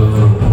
grupo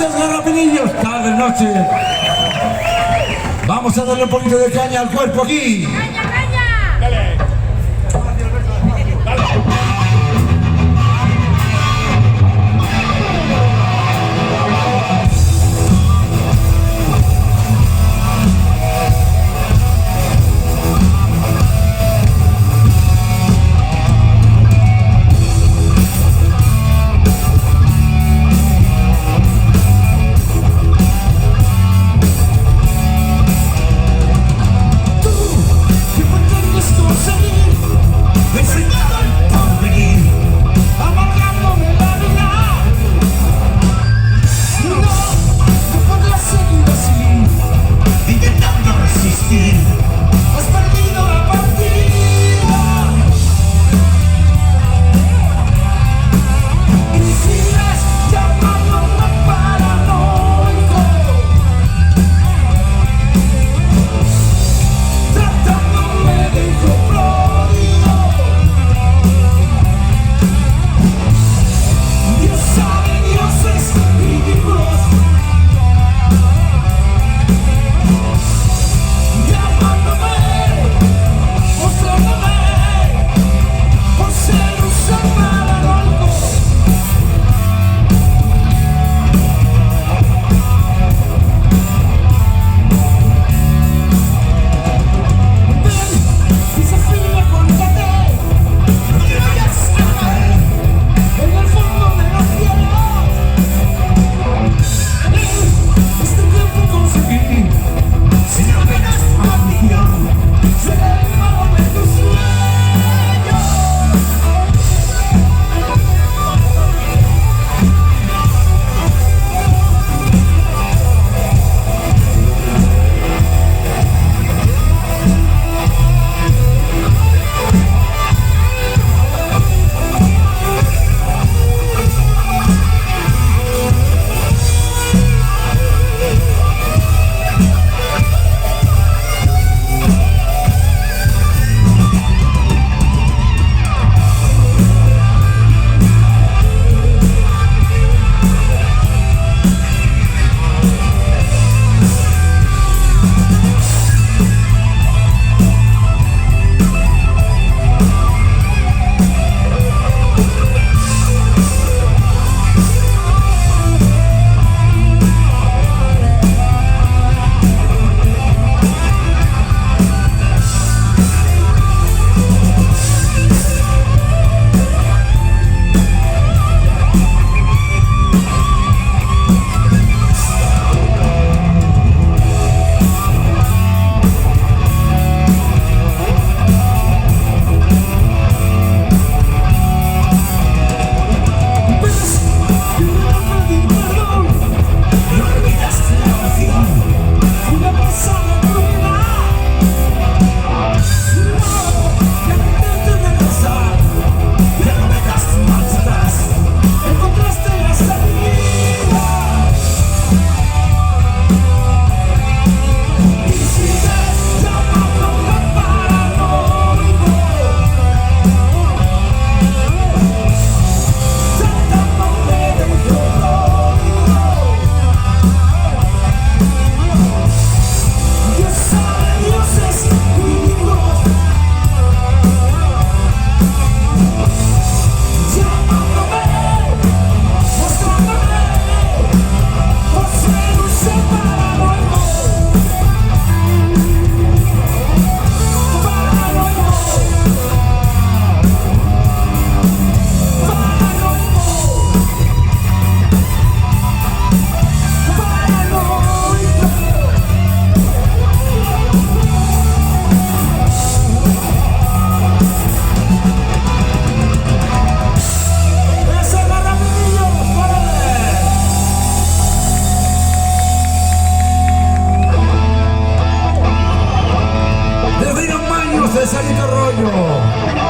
noches, garrapinillos, tarde, noche. Vamos a darle un poquito de caña al cuerpo aquí. ¡Caña, caña! Dale.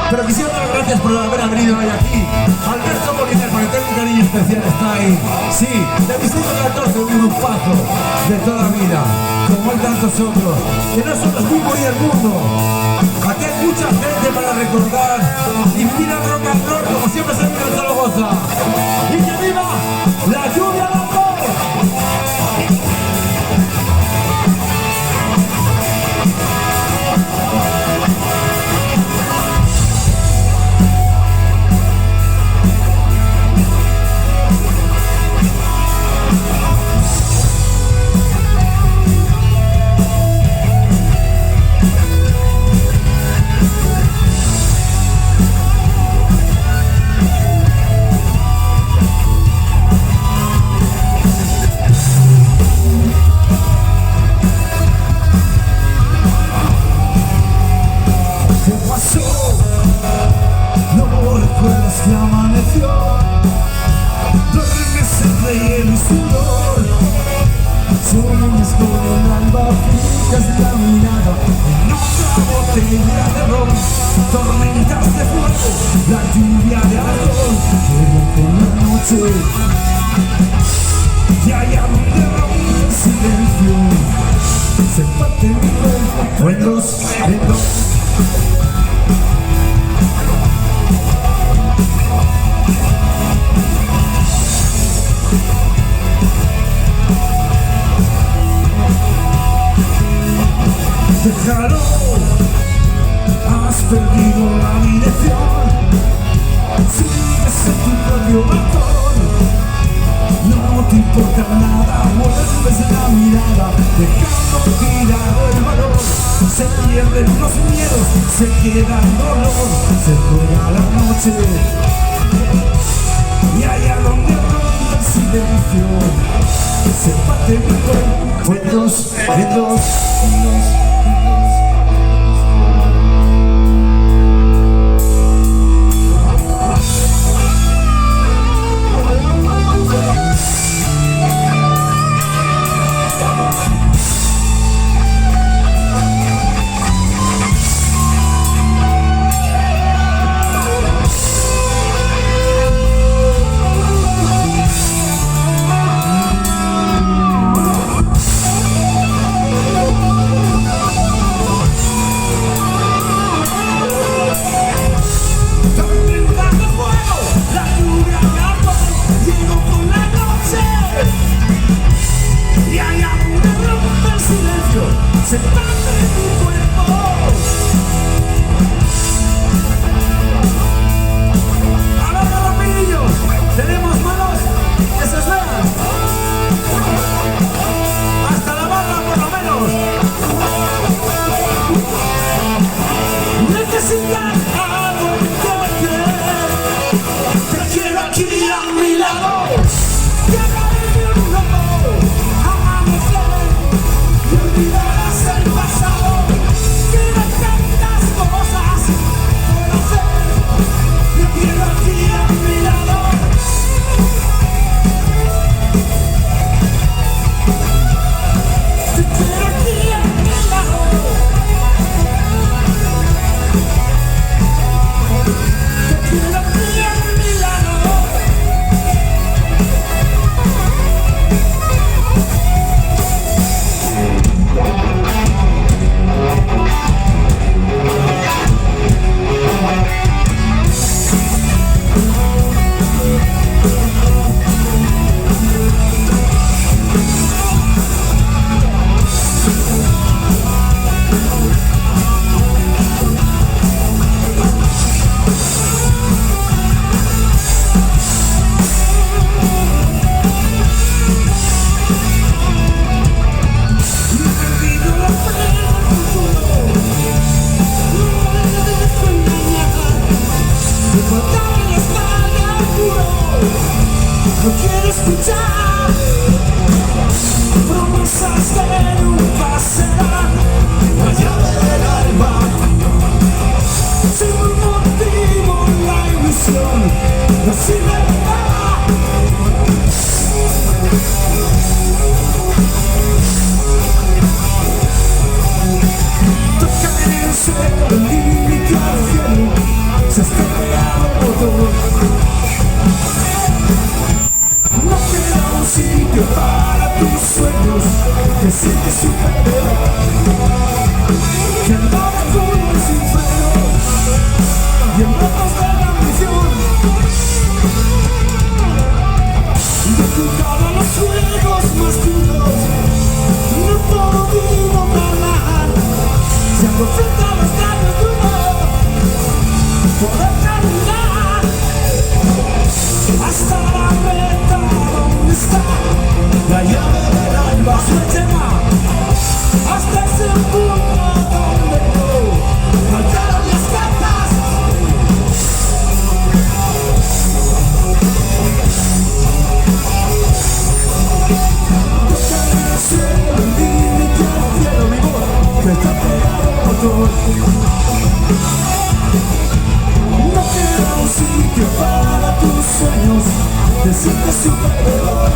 Pero quisiera dar las gracias por haber venido hoy aquí. Alberto Moliner, porque tengo un cariño especial, está ahí. Sí, de Distrito 14, un grupazo de toda la vida, como hay tantos otros, que no son los mismos ni el mundo. Aquí hay mucha gente para recordar y vivir el rock and roll como siempre se vive en Zaragoza. ¡Y que viva la lluvia de amor! mi sudor. Sueñas con el alba, fijas la mirada en otra botella de ron. Tormentas de fuego, la lluvia de alcohol, llego con la noche. Y allá donde rompe el silencio, se parte mi cuerpo en dos, en dos. Déjalo, has perdido la dirección. Sigues en tu propio balcón, no te importa nada, vuelves la mirada, dejando tirado el valor. Se pierden los miedos, se queda el dolor, se juega la noche. Y allá donde rompe el silencio, se parte mi cuerpo en dos, en dos, en dos. Se parte mi cuerpo. A ver, rapidillos, tenemos manos que se suenan. Hasta la barra por lo menos. Necesitas algo en te quiero aquí a mi lado. Quiero un loco, amanecer y olvidar el pasado, que no tantas cosas puedo hacer. Te quiero aquí a mi lado. Te quiero aquí a mi lado. Te quiero aquí a mi lado. No quiero escuchar promesas que nunca serán. La llave del alba, sin un motivo la ilusión no sirve de nada. Toca en el suelo, el límite al cielo, se está pegado todo. Sitio para tus sueños, te sientes superior, que andaba como sin freno y en brazos de la ambición. De todos los juegos más duros, no puedo vivo ganar. Se aprovecha los labios duros, poder caminar hasta la meta. Está la llave del alba, se llama hasta ese punto donde no faltaron las cartas. Toca en el cielo, el límite al cielo, mi voz que está pegado al motor. No queda un sitio para tus sueños, te sientes superior.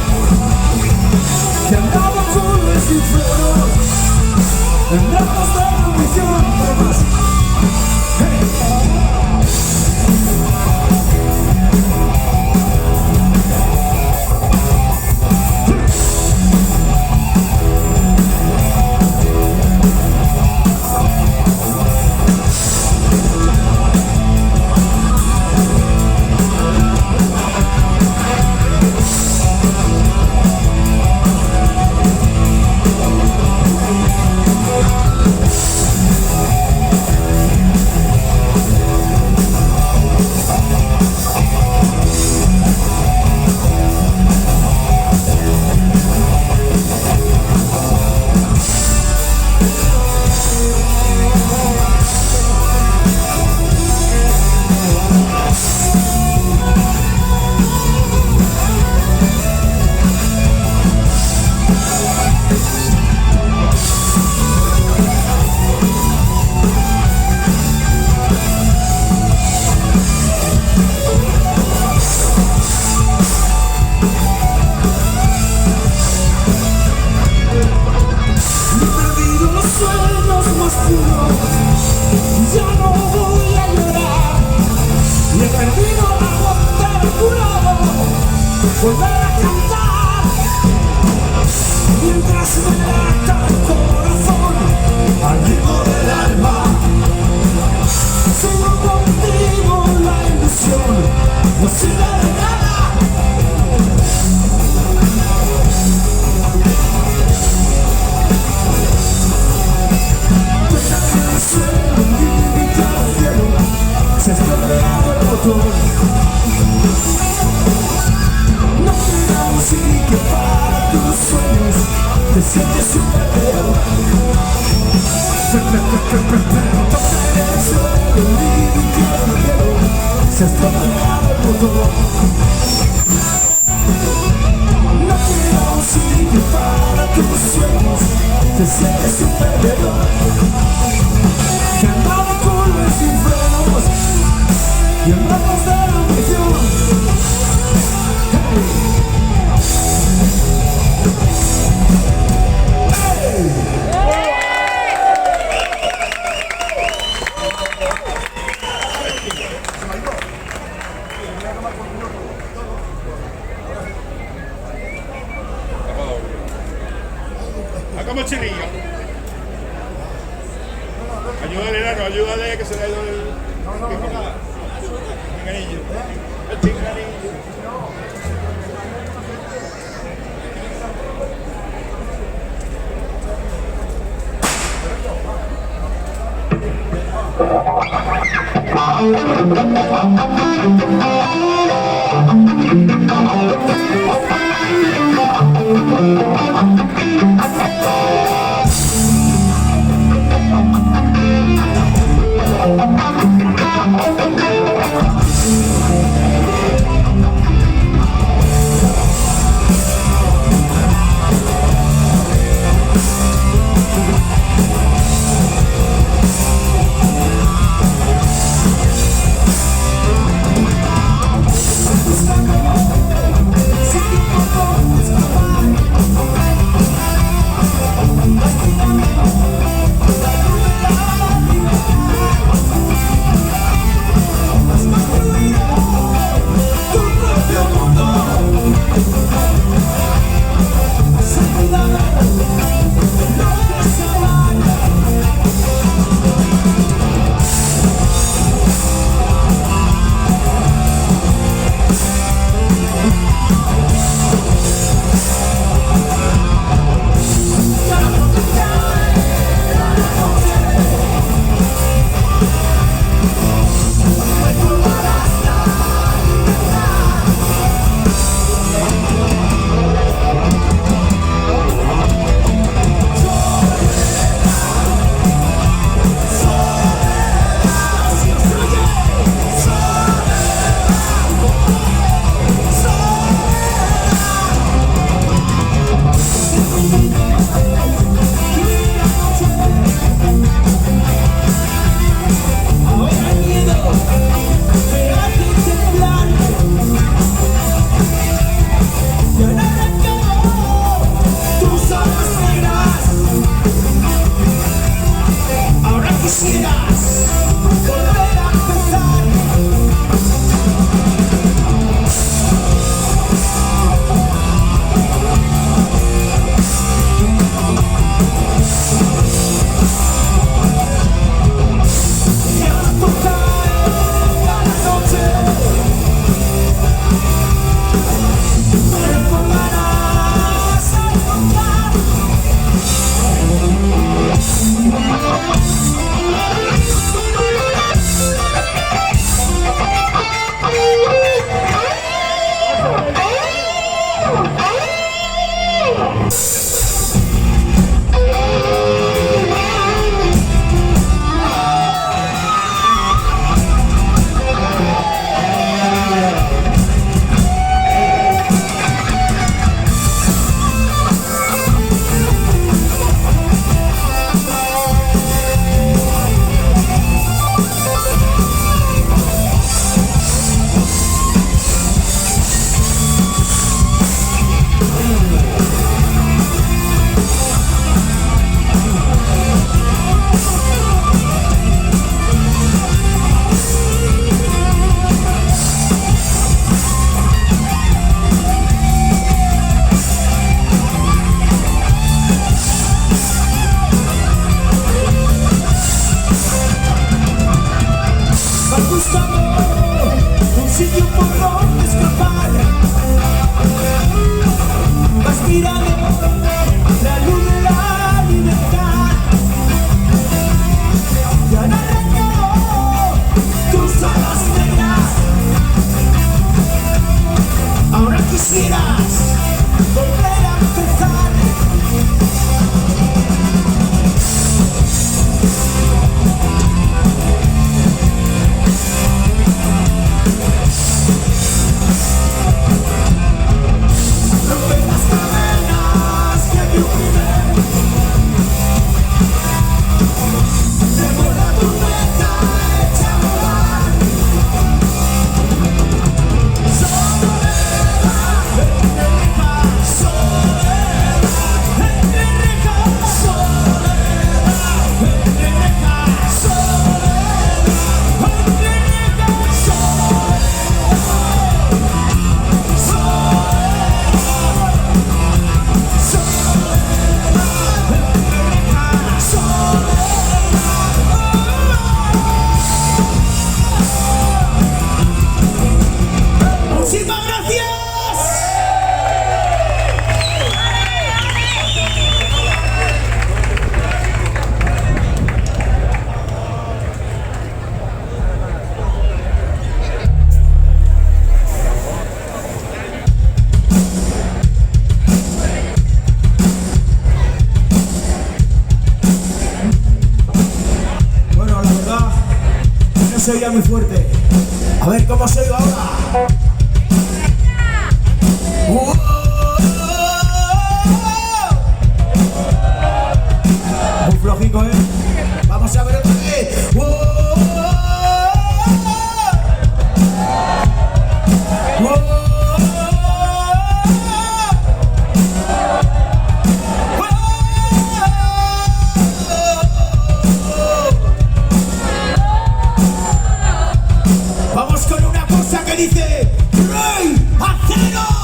acelera el corazón al ritmo del alma. Sigo contigo, la ilusión no sirve de nada. Deja el suelo limitado al cielo, se ha estropeado el motor. No queda un sitio para tus sueños, te sientes superior. Se ha estropeado el motor. No queda un sitio para tus sueños, te sientes superior. Que andaba con los sin frenos y andamos de la ambición. Como chilillo. Ayúdale, Nano, ayúdale que se le ha ido el pinganillo. El pinganillo. se oía muy fuerte. A ver cómo se oiga ahora. Muy flojico, ¿eh? Vamos a ver otra vez. Vamos con una cosa que dice ¡Rey Acero!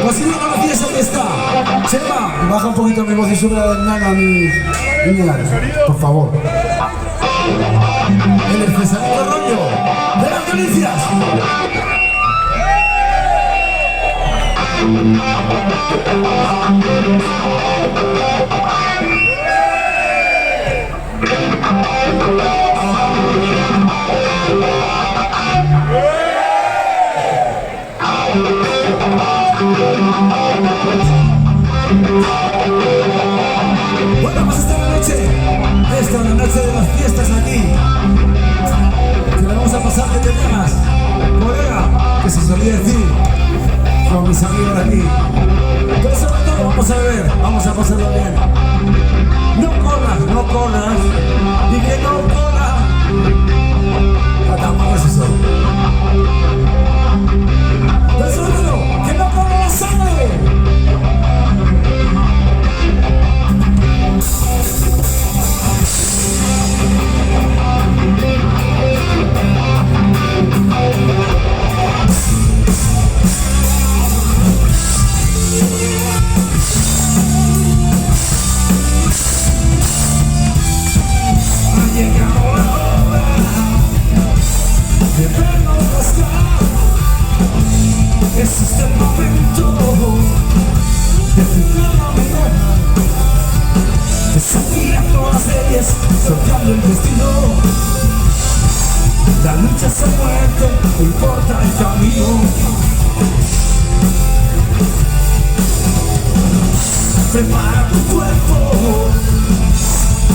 Pues si no conocías dónde está. Chema, baja un poquito mi voz y sube la nana a mi por favor. El Cesarito Rollo de las Delicias. Bueno, pues esta es la noche de las fiestas aquí, que la vamos a pasar de temas, colega, que se solía decir con mis amigos de aquí. Pero sobre todo vamos a beber, vamos a pasarlo bien. No corras, y que no corra, tampoco es eso. Pero sobre todo, que no corra la sangre. Ese es el momento de firmar la mañana, desafiando las leyes, sorteando el destino. La lucha es a muerte, no importa el camino. Prepara tu cuerpo,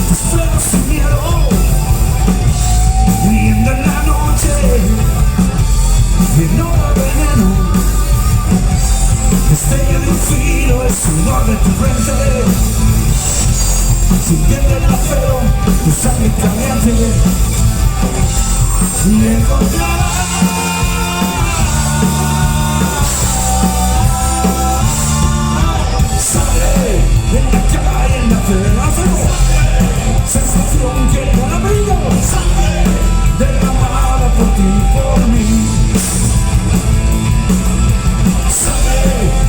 tus frenos sin miedo, viviendo en la noche, lleno de veneno. Destello de un filo, el sudor de tu frente, sintiendo el acero, tu sangre caliente, y encontrarás sangre en la calle, en la federación, sensación que no abrigo, sangre derramada por ti y por mí.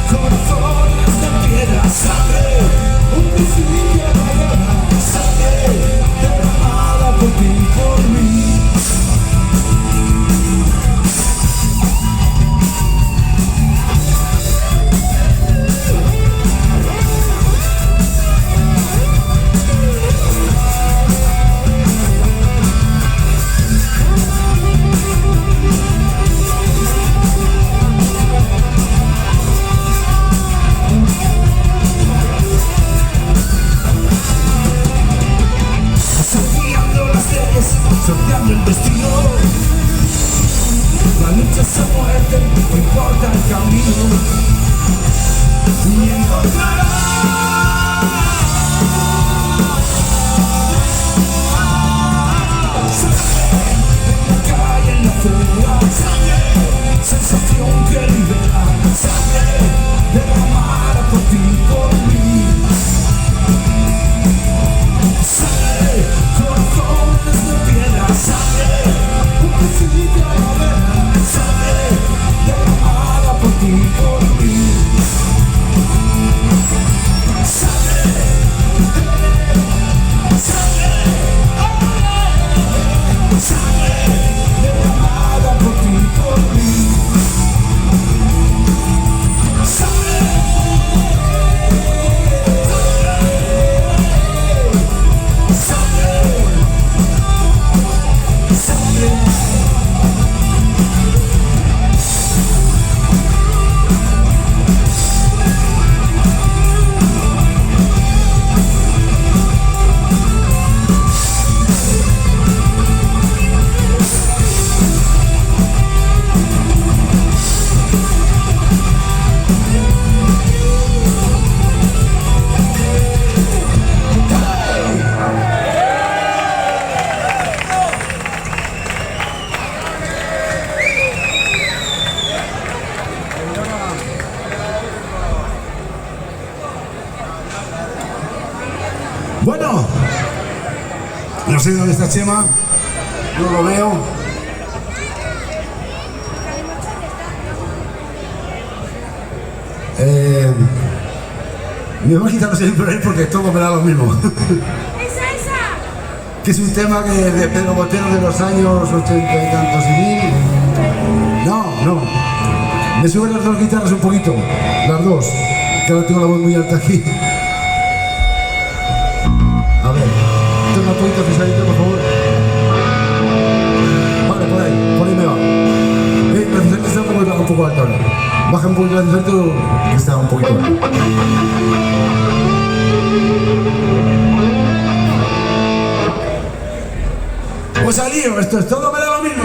Corazones de piedra, sangre, un principio de guerra, sangre derramada por ti y por mí. Sorteando el destino, la lucha es a muerte, no importa el camino, y encontrarás sangre en la calle, en la feria, sangre, sensación que libera, sangre derramada por ti y por mí. Sangre, corazones de piedra, sangre, un principio de guerra, sangre derramada por ti y por mí. Sangre, sangre derramada por ti y por mí. Bueno, no sé dónde está Chema, no lo veo. Me voy a quitar siempre porque todo me da lo mismo. Que es un tema que de Pedro Botero de los años 80 y tantos y mil. No. Me suben las dos guitarras un poquito, las dos. que ahora tengo la voz muy alta aquí. A ver, tengo una poquita pesadita, por favor. Vale, por ahí me va. La pesadita está un poco alta ahora. Baja un poquito la pesadita, que está un poquito alta. Pues al lío, esto es todo, me da lo mismo.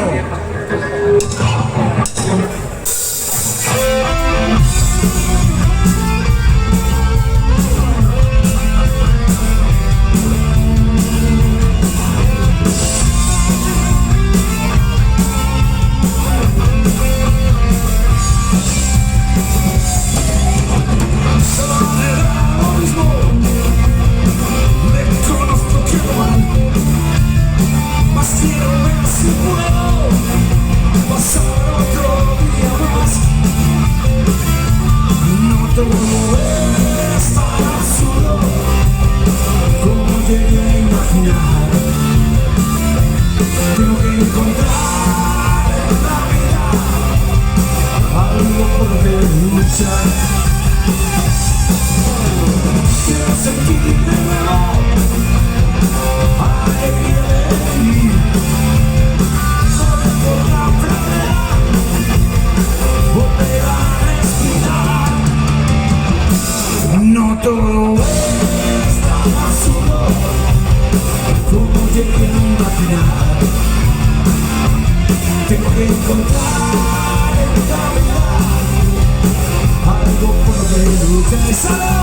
Tengo que encontrar en la vida algo por lo que luchar. ¡Salud!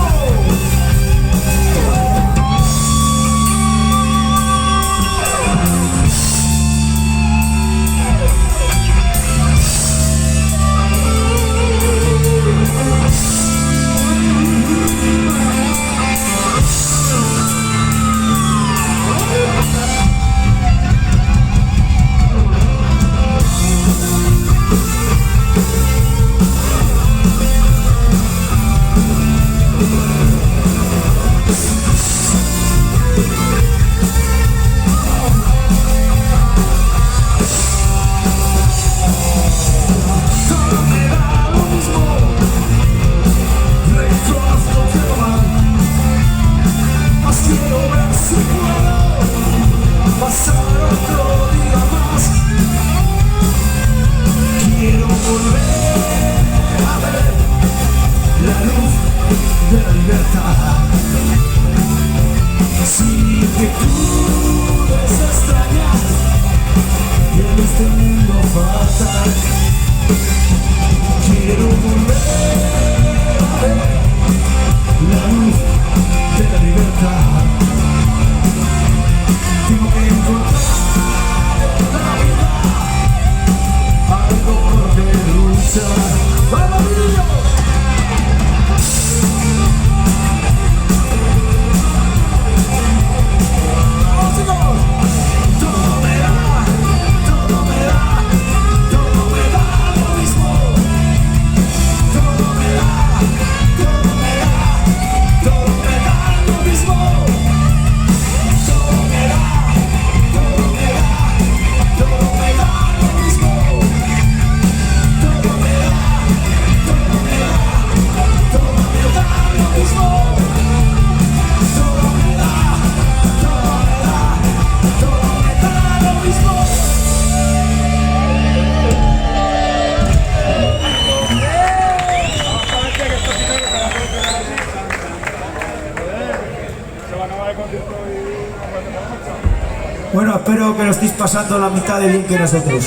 Bueno, espero que lo estéis pasando la mitad de bien que nosotros.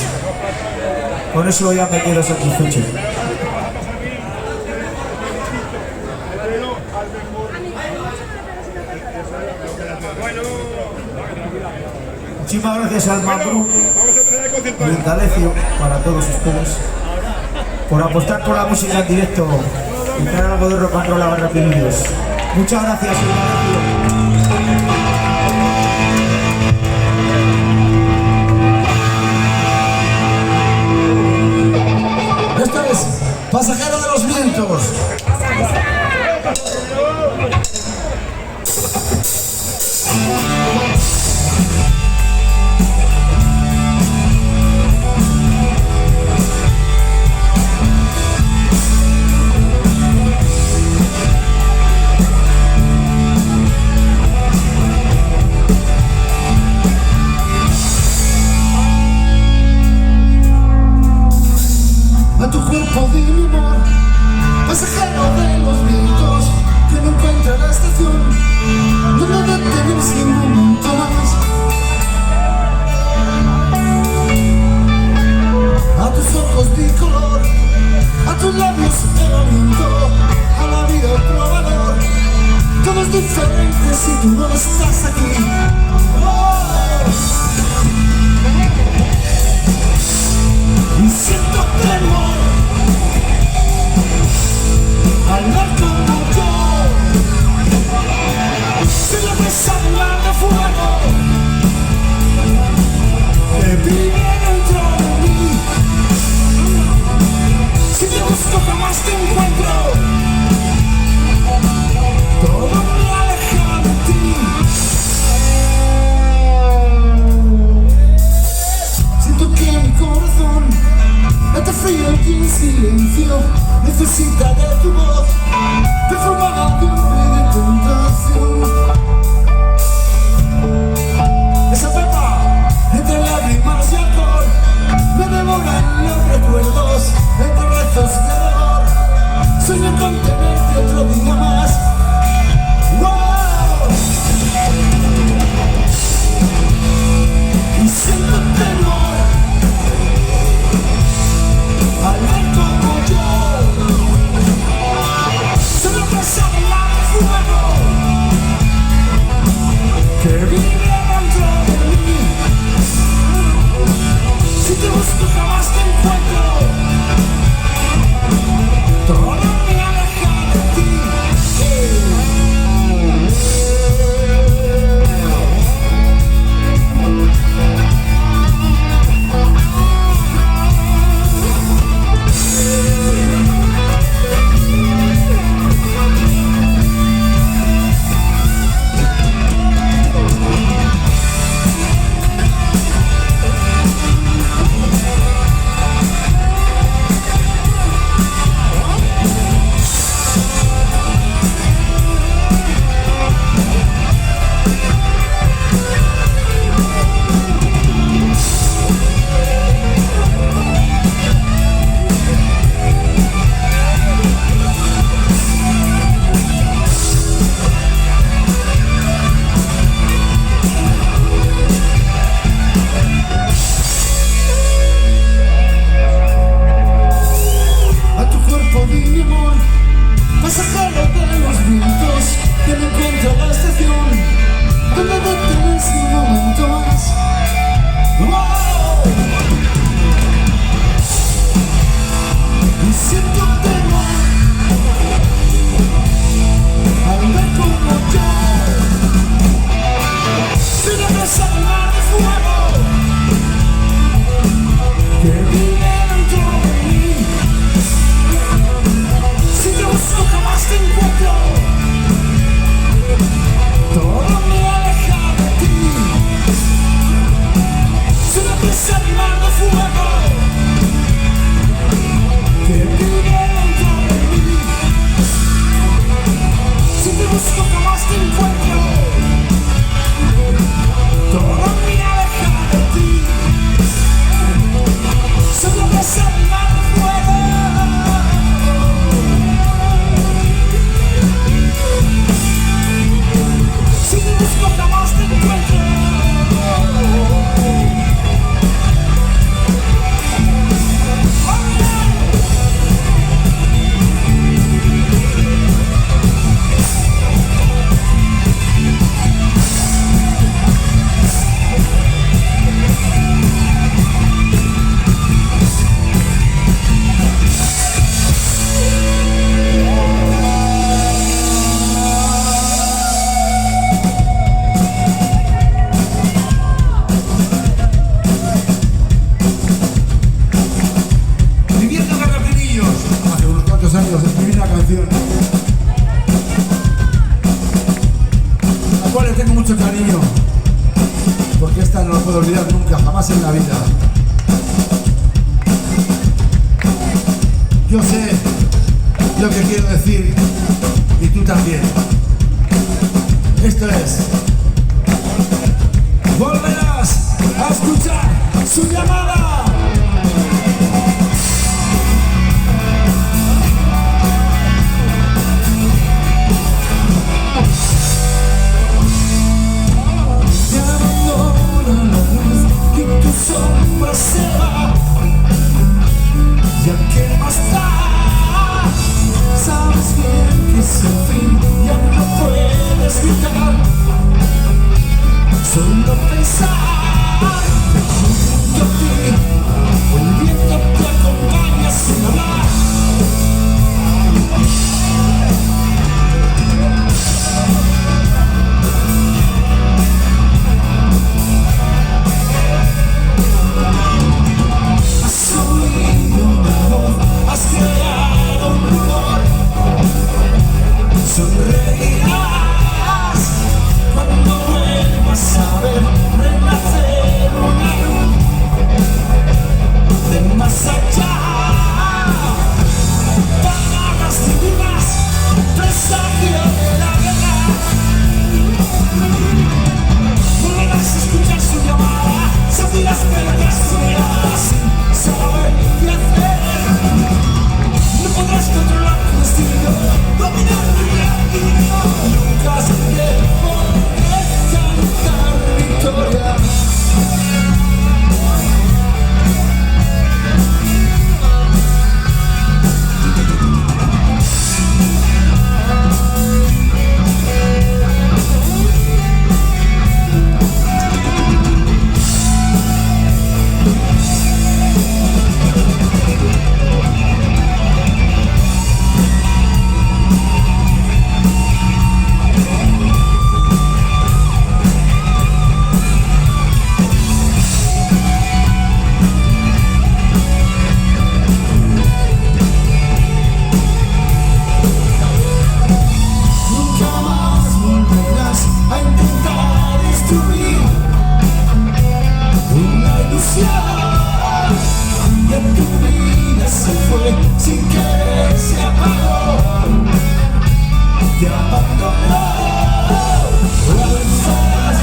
Con eso ya me quedo satisfecho. Muchísimas gracias al Mambrú y el Dalecio, para todos ustedes, por apostar por la música en directo y traer algo de rock and roll a Barra Unidos. Muchas gracias, el Dalecio. Esto es Pasajero de los Vientos. Si te busco jamás te encuentro. Todo me aleja de ti. Pasajero de los vientos, que me encuentro a la estación donde detienes un momento más. ¡Wow! Y siento temor al ver como yo soy la presa del mar de fuego que vive dentro de mí. Si te busco jamás te encuentro. Todo me aleja de ti. Soy la presa del mar de fuego que vive dentro de mí. Si te busco jamás te encuentro. Todo me aleja de ti. Soy la presa del mar de fuego. Si te busco jamás te encuentro. Viviendo Garrapinillos. Hace unos cuantos años escribí una canción a la cual le tengo mucho cariño, porque esta no la puedo olvidar nunca, jamás en la vida. Yo sé lo que quiero decir y tú también. Esto es: volverás a escuchar su llamada. Te abandona la luz y tu sombra se va. Ya que más da, sabes bien que sin fin ya no puedes gritar. Solo pensar que junto a ti el viento te acompaña sin hablar. Has oído una voz, has creado un rumor. Sonreirás cuando vuelvas a ver renacer una luz de más allá. Palabras divinas, presagio de la verdad. Volverás a escuchar su llamada, sentirás perder su mirada sin saber qué hacer. No podrás controlar tu destino, dominar tu destino. Nunca se te podrá cantar victoria. ilusión. Y en tu vida se fue sin querer, se apagó, te abandonó. Alzas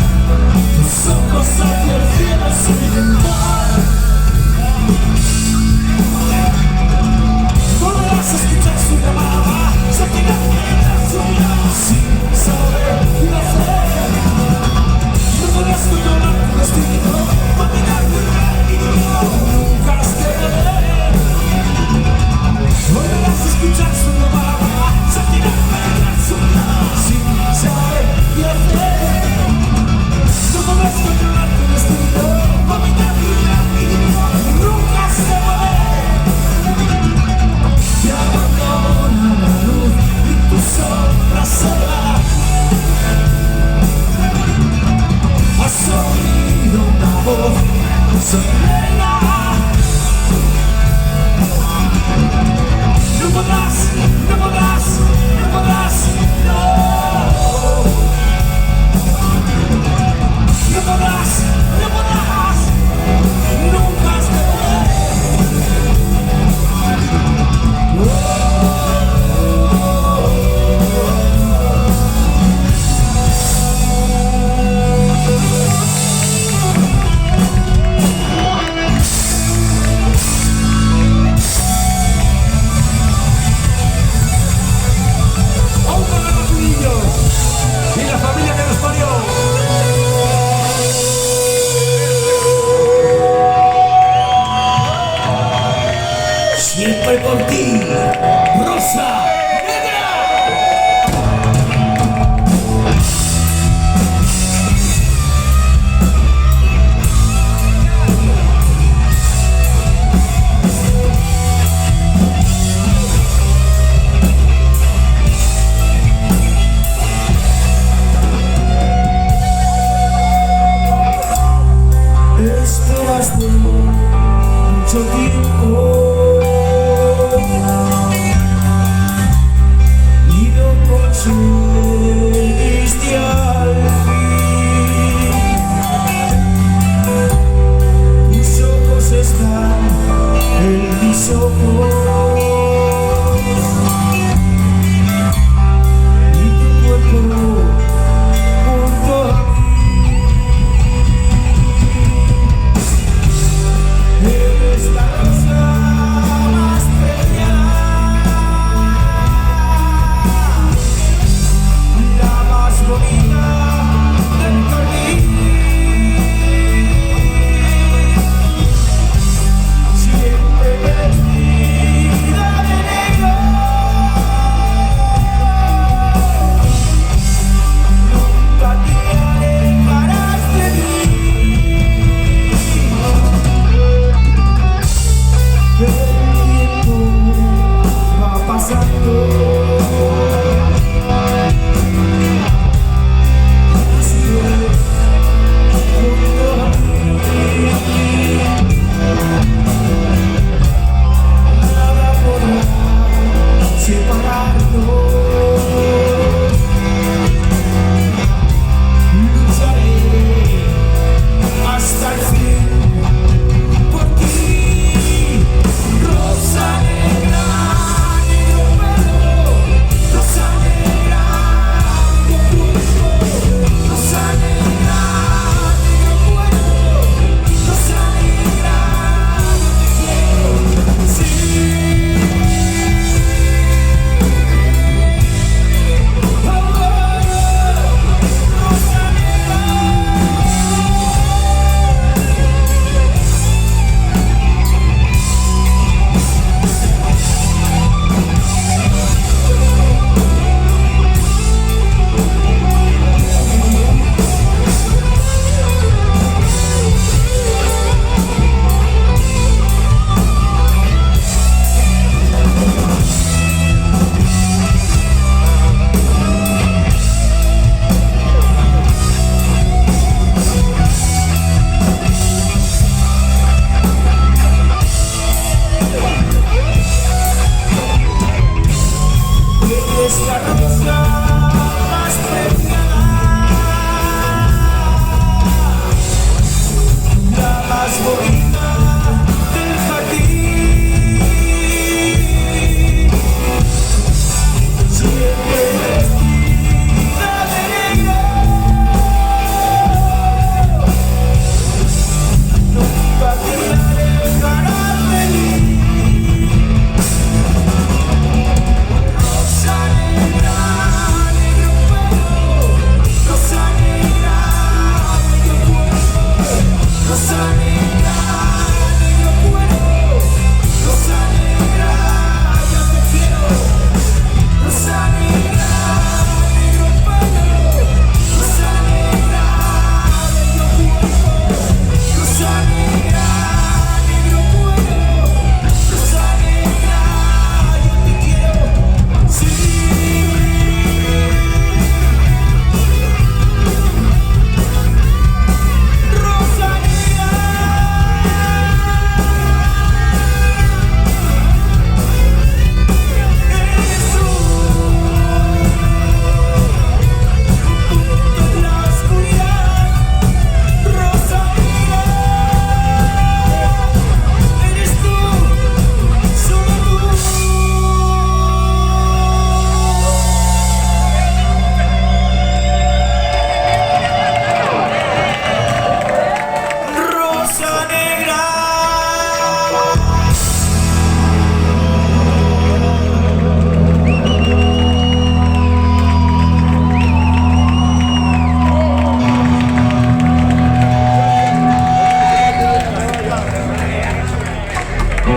tus ojos hacia el cielo sin mar. Volverás a escuchar su llamada, sentirás su mirada sin saber qué hacer. No podrás controlar tu destino, dominar tu reino, nunca has de ver. Volverás a escuchar su llamada, sentirás su mirada sin saber qué hacer. No podrás controlar tu destino, dominar tu reino, nunca has de ver. Te abandona la luz y tu sombra se va. Has oído una voz serena. No podrás, no podrás, no podrás, no. No podrás, no podrás, nunca has de ver. Y la familia que nos parió. Siempre por ti, Rosa.